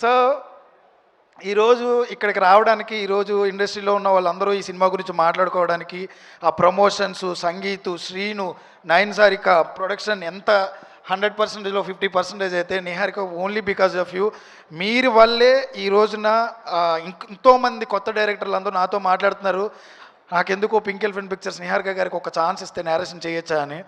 So ఈరోజు ఇక్కడికి రావడానికి, ఈరోజు ఇండస్ట్రీలో ఉన్న వాళ్ళందరూ ఈ సినిమా గురించి మాట్లాడుకోవడానికి, ఆ ప్రమోషన్స్, సంగీతు, శ్రీను, నయన్ సారిక ప్రొడక్షన్ ఎంత 100%లో 50% అయితే Niharika only because of you. మీరు వల్లే ఈ రోజున ఎంతోమంది కొత్త డైరెక్టర్లు అందరూ నాతో మాట్లాడుతున్నారు, నాకెందుకో పింక్ ఎలిఫెంట్ పిక్చర్స్ నిహారిక గారికి ఒక ఛాన్స్ ఇస్తే నేరేషన్ చేయొచ్చా అని.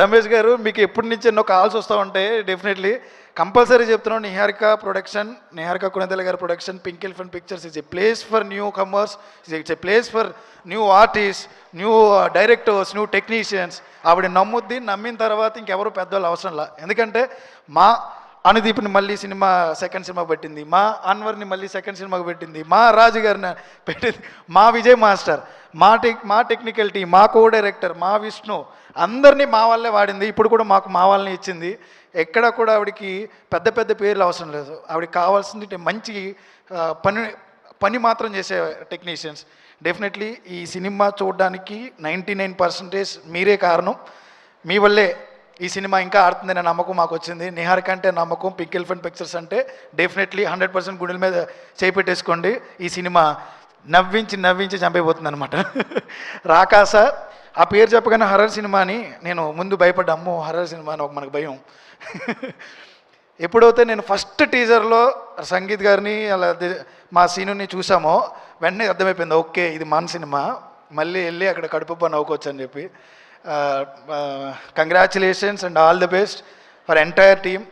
రమేష్ గారు, మీకు ఎప్పటి నుంచి ఎన్నో కాల్స్ వస్తూ ఉంటాయి. డెఫినెట్లీ కంపల్సరీ చెప్తున్నాం, నిహారిక ప్రొడక్షన్, నిహారిక కొణిదెల గారి production, pink elephant pictures is a place for new comers, it's a place for new artist, new directors, new technicians. ఆవిడ నమ్ముద్ది, నమ్మిన తర్వాత ఇంకెవరు పెద్దవాళ్ళు అవసరంలా. ఎందుకంటే మా అనుదీప్ని మళ్ళీ సినిమా సెకండ్ సినిమా పెట్టింది, మా అన్వర్ని మళ్ళీ సెకండ్ సినిమాకి పెట్టింది, మా రాజు గారిని పెట్టింది, మా విజయ్ మాస్టర్, మా టెక్నికల్ టీం, మా కో డైరెక్టర్, మా విష్ణు, అందరినీ మా వాళ్ళే వాడింది. ఇప్పుడు కూడా మాకు మా వాళ్ళని ఇచ్చింది. ఎక్కడ కూడా ఆవిడకి పెద్ద పెద్ద పేర్లు అవసరం లేదు. ఆవిడకి కావాల్సింది మంచి పని మాత్రం చేసే టెక్నీషియన్స్. డెఫినెట్లీ ఈ సినిమా చూడడానికి 99% మీరే కారణం. మీ వల్లే ఈ సినిమా ఇంకా ఆడుతుందనే నమ్మకం మాకు వచ్చింది. నిహారిక అంటే నమ్మకం, పింక్ ఎలిఫెంట్ పిక్చర్స్ అంటే డెఫినెట్లీ 100% గుండెల మీద చేపెట్టేసుకోండి. ఈ సినిమా నవ్వించి చంపైపోతుంది అనమాట. రాకాస ఆ పేరు చెప్పగానే హర్రర్ సినిమా అని నేను ముందు భయపడ్డా. అమ్మో హర్రర్ సినిమా అని మనకు భయం. ఎప్పుడైతే నేను ఫస్ట్ టీజర్లో సంగీత్ గారిని అలా మా సీనుని చూసామో వెంటనే అర్థమైపోయింది, ఓకే ఇది మన సినిమా, మళ్ళీ వెళ్ళి అక్కడ కడుపు నవ్వుకోవచ్చు అని చెప్పి. Congratulations and all the best for entire team.